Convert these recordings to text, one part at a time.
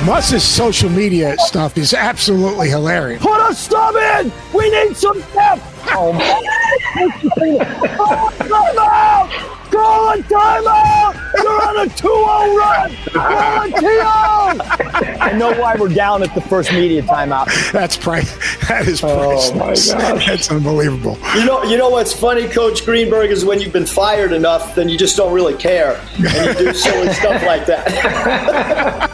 Muss's social media stuff is absolutely hilarious. Put a stub in! We need some depth! Oh, timeout! Call a timeout! You're on a 2-0 run! Call a TO! I know why we're down at the first media timeout. That is priceless. Oh, my gosh. That's unbelievable. You know what's funny, Coach Greenberg, is when you've been fired enough, then you just don't really care. And you do silly stuff like that.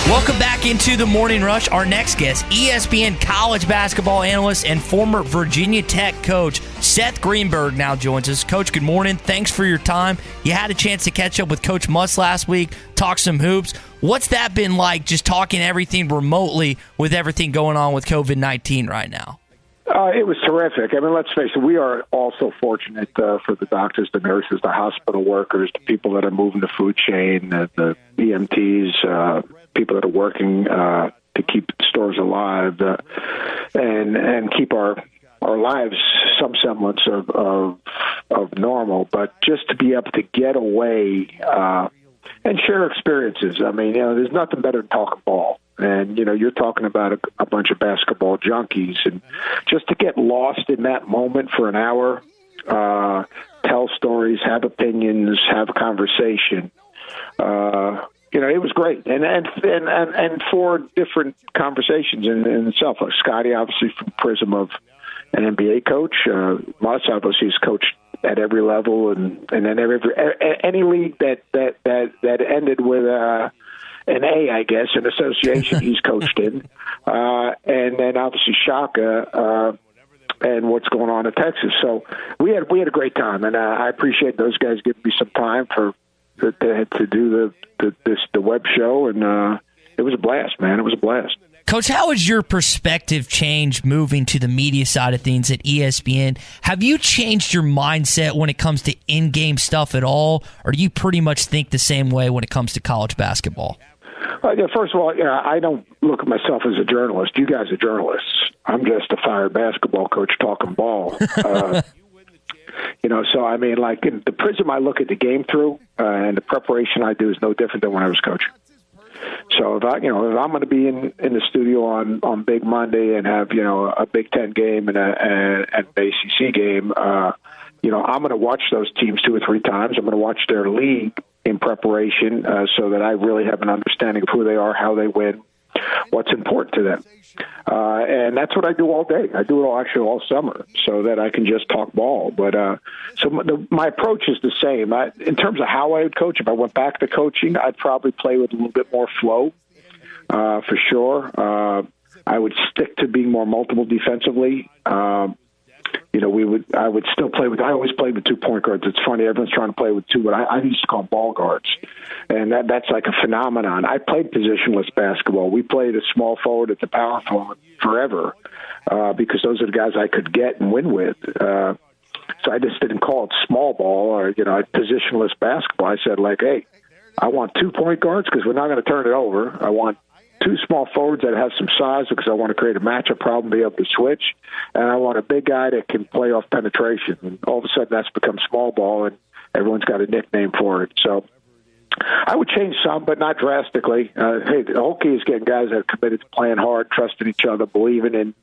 Welcome back into the Morning Rush. Our next guest, ESPN college basketball analyst and former Virginia Tech coach, Seth Greenberg, now joins us. Coach, good morning. Thanks for your time. You had a chance to catch up with Coach Muss last week, talk some hoops. What's that been like, just talking everything remotely with everything going on with COVID-19 right now? It was terrific. I mean, let's face it, we are also fortunate for the doctors, the nurses, the hospital workers, the people that are moving the food chain, the EMTs, people that are working to keep stores alive and keep our lives some semblance of normal. But just to be able to get away and share experiences. I mean, there's nothing better than talking ball. And, you're talking about a bunch of basketball junkies. And just to get lost in that moment for an hour, tell stories, have opinions, have a conversation, it was great. And four different conversations in itself. Like Scotty, obviously, from the prism of an NBA coach. Muss, obviously, has coached at every level. And then any league that ended with an A, I guess, an association he's coached in. And then obviously Shaka and what's going on in Texas. So we had a great time, and I appreciate those guys giving me some time to do the web show, and it was a blast, man. It was a blast. Coach, how has your perspective changed moving to the media side of things at ESPN? Have you changed your mindset when it comes to in-game stuff at all, or do you pretty much think the same way when it comes to college basketball? First of all, I don't look at myself as a journalist. You guys are journalists. I'm just a fired basketball coach talking ball. So I mean, like in the prism I look at the game through, and the preparation I do is no different than when I was coaching. So if I'm going to be in the studio on Big Monday and have a Big Ten game and an ACC game, I'm going to watch those teams 2 or 3 times. I'm going to watch their league in preparation so that I really have an understanding of who they are, how they win, what's important to them. And that's what I do all day. I do it all summer so that I can just talk ball. But my approach is the same. In terms of how I would coach, if I went back to coaching, I'd probably play with a little bit more flow for sure. I would stick to being more multiple defensively. I would still play with. I always played with 2 point guards. It's funny, everyone's trying to play with 2, but I used to call them ball guards, and that's like a phenomenon. I played positionless basketball. We played a small forward at the power forward forever because those are the guys I could get and win with. So I just didn't call it small ball or positionless basketball. I said hey, I want 2 point guards because we're not going to turn it over. I want 2 small forwards that have some size because I want to create a matchup problem, be able to switch, and I want a big guy that can play off penetration. And all of a sudden, that's become small ball, and everyone's got a nickname for it. So I would change some, but not drastically. The whole key is getting guys that are committed to playing hard, trusting each other, believing in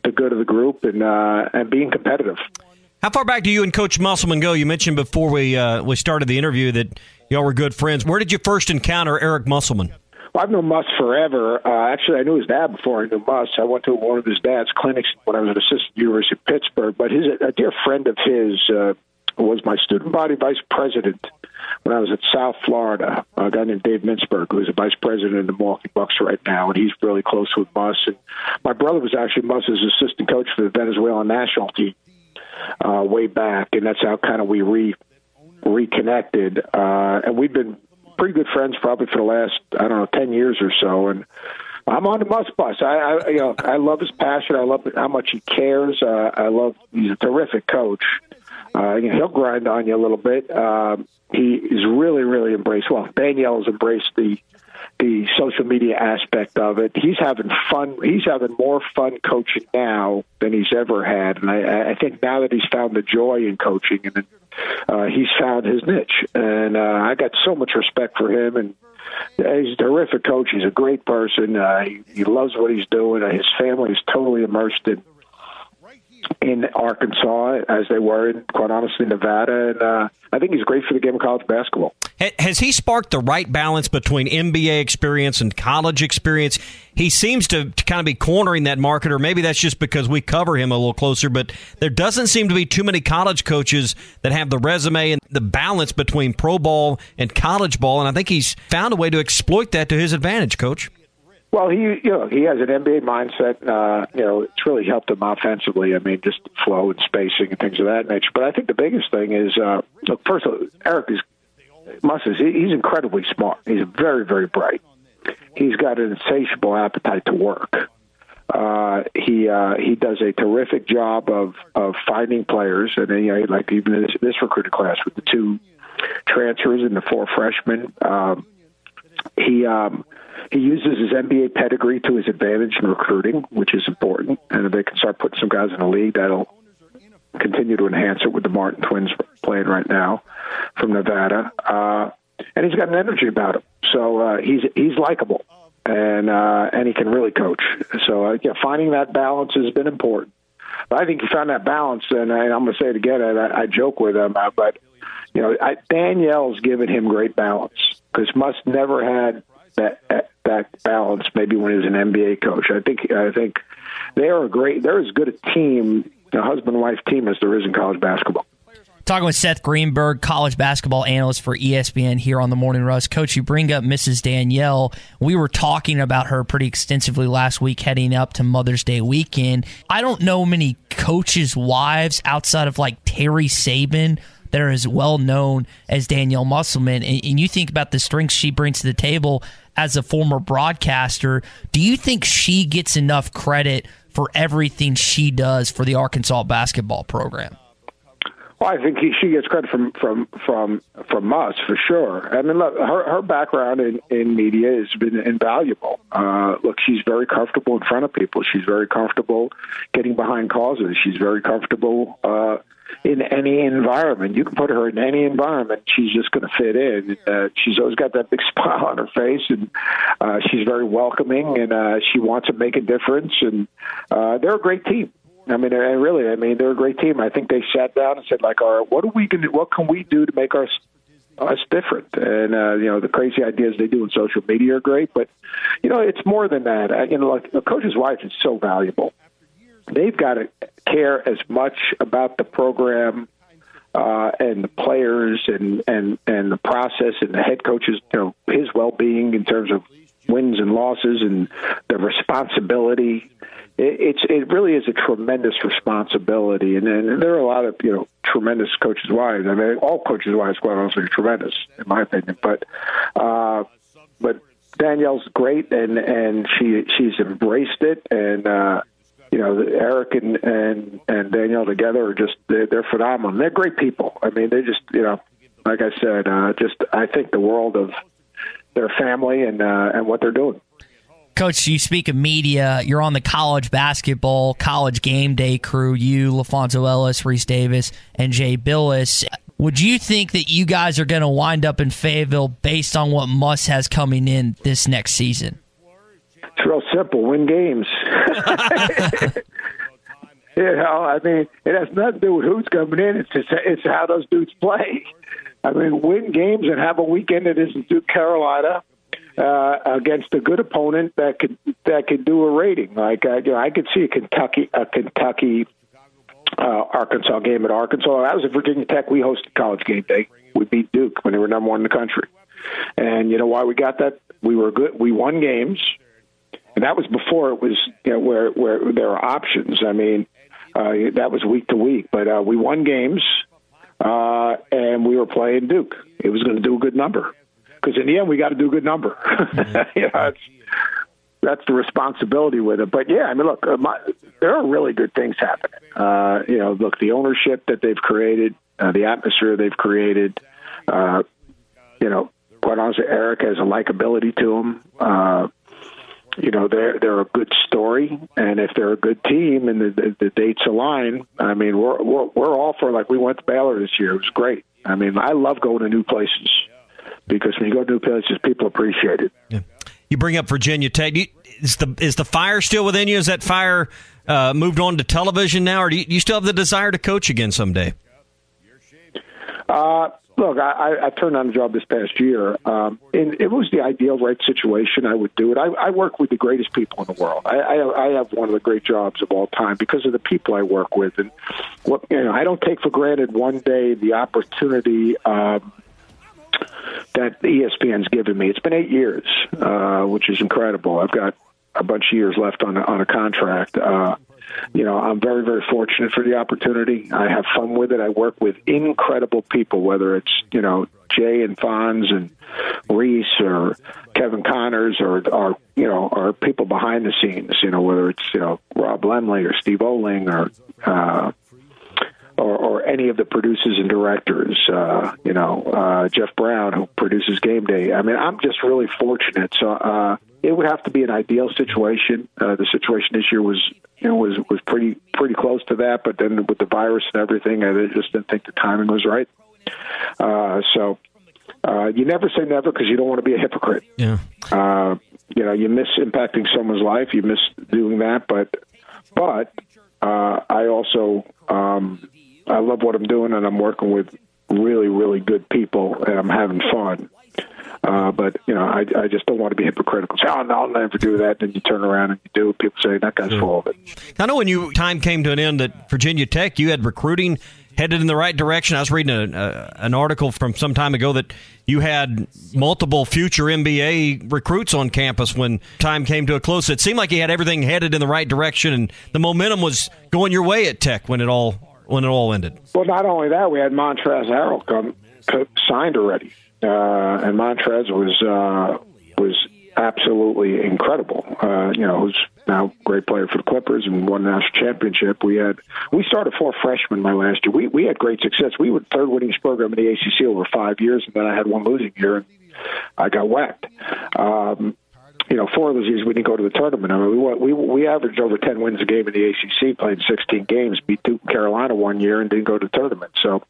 the good of the group, and being competitive. How far back do you and Coach Musselman go? You mentioned before we started the interview that y'all were good friends. Where did you first encounter Eric Musselman? Well, I've known Muss forever. Actually, I knew his dad before I knew Muss. I went to one of his dad's clinics when I was an assistant at the University of Pittsburgh. But a dear friend of his was my student body vice president when I was at South Florida, a guy named Dave Mintzberg, who is a vice president of the Milwaukee Bucks right now, and he's really close with Muss. And my brother was actually Muss's assistant coach for the Venezuelan national team way back, and that's how kind of we reconnected. And we've been pretty good friends probably for the last, 10 years or so. And I'm on the Muss bus. I love his passion. I love how much he cares. He's a terrific coach. He'll grind on you a little bit. He is really, really embraced. Well, Danielle has embraced the social media aspect of it. He's having fun. He's having more fun coaching now than he's ever had. And I think now that he's found the joy in coaching, and he's found his niche. And I got so much respect for him. And He's a terrific coach. He's a great person. He loves what he's doing. His family is totally immersed in Arkansas, as they were in, quite honestly, Nevada. And I think he's great for the game of college basketball. Has he sparked the right balance between NBA experience and college experience? He seems to kind of be cornering that market, or maybe that's just because we cover him a little closer, but there doesn't seem to be too many college coaches that have the resume and the balance between pro ball and college ball, and I think he's found a way to exploit that to his advantage, Coach. Well, he has an NBA mindset. It's really helped him offensively. I mean, just flow and spacing and things of that nature. But I think the biggest thing is, first of all, Eric he's incredibly smart. He's very, very bright. He's got an insatiable appetite to work. He does a terrific job of finding players, and then, like even in this recruiting class with the 2 transfers and the 4 freshmen, he uses his NBA pedigree to his advantage in recruiting, which is important. And if they can start putting some guys in the league, that'll continue to enhance it with the Martin twins playing right now from Nevada. And he's got an energy about him. So he's likable, and he can really coach. So finding that balance has been important. But I think he found that balance, and I'm going to say it again, and I joke with him, but Danielle's given him great balance, because Muss never had that balance maybe when he was an NBA coach. I think they're as good a team, a husband and wife team, as there is in college basketball. Talking with Seth Greenberg, college basketball analyst for ESPN here on the Morning Rush. Coach, you bring up Mrs. Danielle. We were talking about her pretty extensively last week heading up to Mother's Day weekend. I don't know many coaches' wives outside of like Terry Saban that are as well known as Danielle Musselman. And you think about the strengths she brings to the table as a former broadcaster. Do you think she gets enough credit for everything she does for the Arkansas basketball program? Well, I think she gets credit from us for sure. I mean, look, her background in media has been invaluable. Look, she's very comfortable in front of people. She's very comfortable getting behind causes. She's very comfortable in any environment. You can put her in any environment. She's just going to fit in. She's always got that big smile on her face, and she's very welcoming, and she wants to make a difference. And they're a great team. I mean, they're a great team. I think they sat down and said, like, all right, what can we do to make us different? And, the crazy ideas they do in social media are great, but, it's more than that. Like, a coach's wife is so valuable. They've got to care as much about the program and the players and the process and the head coach's, his well-being in terms of wins and losses and the responsibility. It really is a tremendous responsibility, and there are a lot of tremendous coaches' wives. I mean, all coaches' wives, quite honestly, are tremendous in my opinion. But Danielle's great, and she's embraced it, and Eric and Danielle together are they're phenomenal. They're great people. I mean, they just like I said, I think the world of their family and what they're doing. Coach, you speak of media. You're on the college basketball, college game day crew. You, LaFonso Ellis, Reese Davis, and Jay Billis. Would you think that you guys are going to wind up in Fayetteville based on what Muss has coming in this next season? It's real simple. Win games. I mean, it has nothing to do with who's coming in. It's how those dudes play. I mean, win games and have a weekend that isn't Duke Carolina against a good opponent that could do a rating. Like I could see a Kentucky Arkansas game at Arkansas. I was at Virginia Tech. We hosted College Game Day. We beat Duke when they were number 1 in the country. And you know why we got that? We were good. We won games, and that was before it was where there are options. I mean, that was week to week, but we won games, and we were playing Duke. It was going to do a good number. Because in the end, we got to do a good number. That's the responsibility with it. But yeah, I mean, look, there are really good things happening. Look, the ownership that they've created, the atmosphere they've created. Quite honestly, Eric has a likability to him. They're a good story, and if they're a good team and the dates align, I mean, we're all for. Like, we went to Baylor this year; it was great. I mean, I love going to new places. because when you go to new places, people appreciate it. Yeah. You bring up Virginia Tech. Is the fire still within you? Is that fire moved on to television now, or do you still have the desire to coach again someday? Look, I turned on the job this past year, and it was the ideal right situation. I would do it. I work with the greatest people in the world. I have one of the great jobs of all time because of the people I work with, and I don't take for granted one day the opportunity that ESPN's given me. It's been 8 years, which is incredible. I've got a bunch of years left on a contract. I'm very, very fortunate for the opportunity. I have fun with it. I work with incredible people, whether it's, Jay and Fonz and Reese or Kevin Connors or people behind the scenes, whether it's, Rob Lemley or Steve Oling or any of the producers and directors, Jeff Brown, who produces Gameday. I mean, I'm just really fortunate. So it would have to be an ideal situation. The situation this year was pretty close to that, but then with the virus and everything, I just didn't think the timing was right. So you never say never because you don't want to be a hypocrite. Yeah. You miss impacting someone's life. You miss doing that, but I also I love what I'm doing, and I'm working with really, really good people, and I'm having fun. But I just don't want to be hypocritical. Say, I'll never do that. Then you turn around and you do it. People say that guy's full of it. I know when time came to an end at Virginia Tech, you had recruiting headed in the right direction. I was reading an article from some time ago that you had multiple future NBA recruits on campus when time came to a close. It seemed like you had everything headed in the right direction, and the momentum was going your way at Tech when it all ended. Well, not only that, we had Montrezl Harrell signed already. And Montrez was absolutely incredible. Who's now a great player for the Clippers and won the national championship. We started 4 freshmen my last year. We had great success. We were the third winningest program in the ACC over 5 years, and then I had one losing year, and I got whacked. 4 of those years we didn't go to the tournament. I mean, we averaged over 10 wins a game in the ACC, played 16 games, beat Duke and Carolina one year, and didn't go to the tournament. So.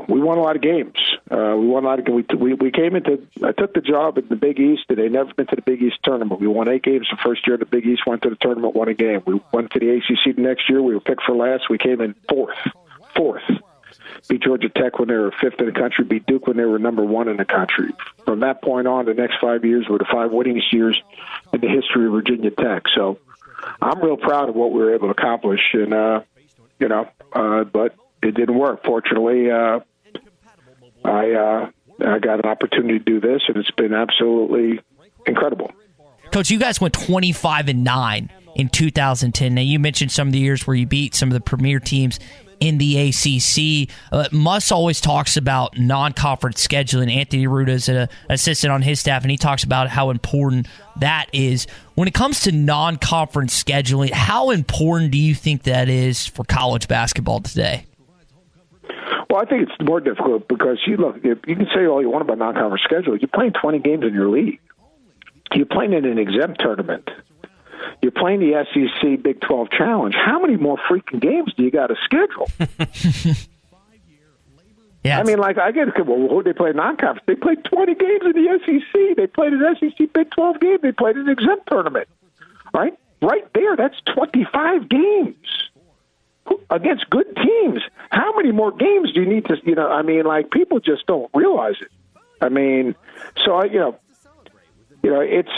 We won a lot of games. We came into. I took the job at the Big East, and they'd never been to the Big East tournament. We won 8 games the first year. The Big East went to the tournament, won a game. We went to the ACC the next year. We were picked for last. We came in fourth. Beat Georgia Tech when they were 5th in the country. Beat Duke when they were number 1 in the country. From that point on, the next 5 years were the 5 winningest years in the history of Virginia Tech. So I'm real proud of what we were able to accomplish, and but it didn't work. Fortunately, I got an opportunity to do this, and it's been absolutely incredible. Coach, you guys went 25-9 in 2010. Now, you mentioned some of the years where you beat some of the premier teams in the ACC. Muss always talks about non-conference scheduling. Anthony Ruda is an assistant on his staff, and he talks about how important that is. When it comes to non-conference scheduling, how important do you think that is for college basketball today? Well, I think it's more difficult because you can say all you want about non-conference schedule. You're playing 20 games in your league. You're playing in an exempt tournament. You're playing the SEC Big 12 Challenge. How many more freaking games do you got to schedule? Yeah, I mean, I get it. Well, who they play non-conference? They played 20 games in the SEC. They played an SEC Big 12 game. They played an exempt tournament. Right there, that's 25 games against good teams. How many more games do you need to? People just don't realize it. I mean, so it's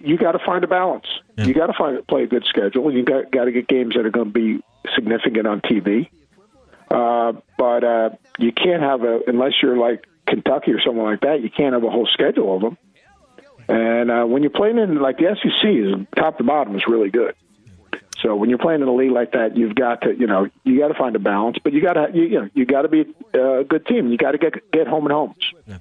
you got to find a balance. Yeah. You got to play a good schedule. You got to get games that are going to be significant on TV. But you can't have unless you're like Kentucky or something like that. You can't have a whole schedule of them. And when you're playing in the SEC, is top to bottom is really good. So when you're playing in a league like that, you've got to you got to find a balance. But you got to be a good team. You got to get home and homes. Yeah.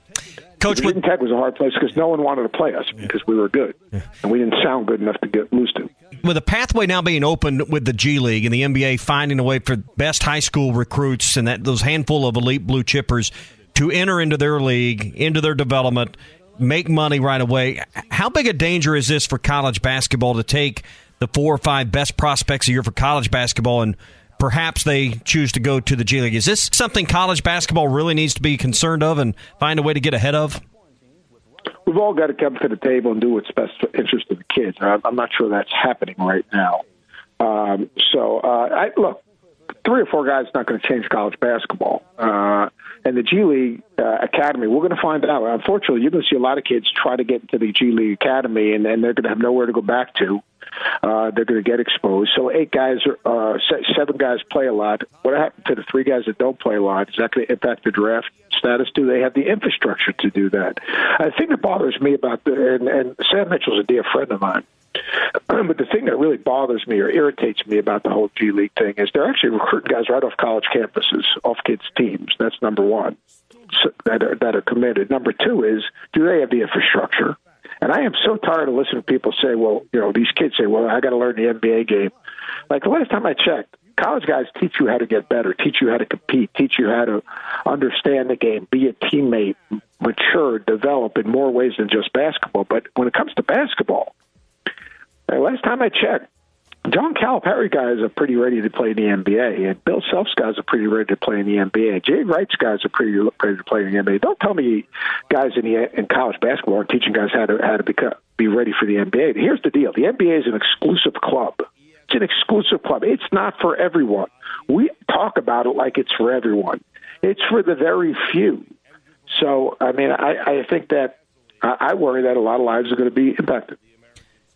Coach, Virginia Tech was a hard place because no one wanted to play us because we were good, and we didn't sound good enough to get loose to. With a pathway now being opened with the G League and the NBA finding a way for best high school recruits and those handful of elite blue chippers to enter into their league, into their development, make money right away, how big a danger is this for college basketball to take the 4 or 5 best prospects a year for college basketball and perhaps they choose to go to the G League. Is this something college basketball really needs to be concerned of and find a way to get ahead of? We've all got to come to the table and do what's best for interest of the kids. I'm not sure that's happening right now. Look, 3 or 4 guys not going to change college basketball. And the G League Academy, we're going to find out. Unfortunately, you're going to see a lot of kids try to get into the G League Academy, and they're going to have nowhere to go back to. They're going to get exposed. So 7 guys play a lot. What happened to the 3 guys that don't play a lot? Is that going to impact the draft status? Do they have the infrastructure to do that? The thing that bothers me about and Sam Mitchell's a dear friend of mine, but the thing that really bothers me or irritates me about the whole G League thing is they're actually recruiting guys right off college campuses, off kids' teams. That's number one, that are committed. Number 2 is, do they have the infrastructure? And I am so tired of listening to people say, well, these kids say, well, I got to learn the NBA game. Like the last time I checked, college guys teach you how to get better, teach you how to compete, teach you how to understand the game, be a teammate, mature, develop in more ways than just basketball. But when it comes to basketball, last time I checked, John Calipari guys are pretty ready to play in the NBA, and Bill Self's guys are pretty ready to play in the NBA. Jay Wright's guys are pretty ready to play in the NBA. Don't tell me guys in college basketball are teaching guys how to be ready for the NBA. Here's the deal: the NBA is an exclusive club. It's an exclusive club. It's not for everyone. We talk about it like it's for everyone. It's for the very few. So, I think that I worry that a lot of lives are going to be impacted.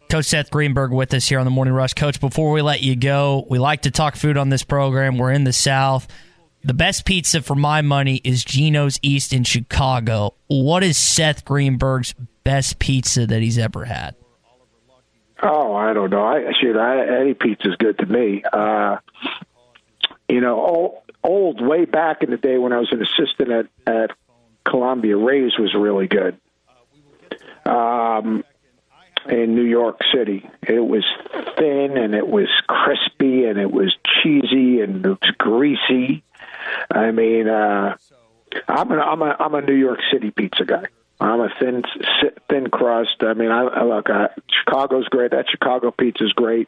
Coach Seth Greenberg with us here on the Morning Rush. Coach, before we let you go, we like to talk food on this program. We're in the South. The best pizza for my money is Gino's East in Chicago. What is Seth Greenberg's best pizza that he's ever had? Oh, I don't know. Any pizza's good to me. Old way back in the day when I was an assistant at Columbia, Ray's was really good. In New York City, it was thin and it was crispy and it was cheesy and it was greasy. I'm a New York City pizza guy. I'm a thin crust. Chicago's great. That Chicago pizza is great,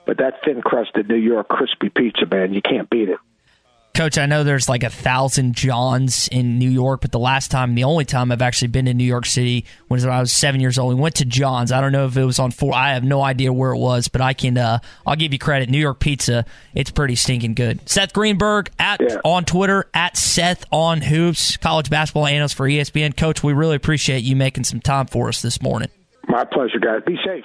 but that thin crusted New York crispy pizza, man, you can't beat it. Coach, I know there's like 1,000 Johns in New York, but the only time I've actually been in New York City was when I was 7 years old. We went to John's. I don't know if it was on 4. I have no idea where it was, but I'll give you credit. New York pizza, it's pretty stinking good. Seth Greenberg on Twitter at Seth on Hoops, college basketball analyst for ESPN. Coach, we really appreciate you making some time for us this morning. My pleasure, guys. Be safe.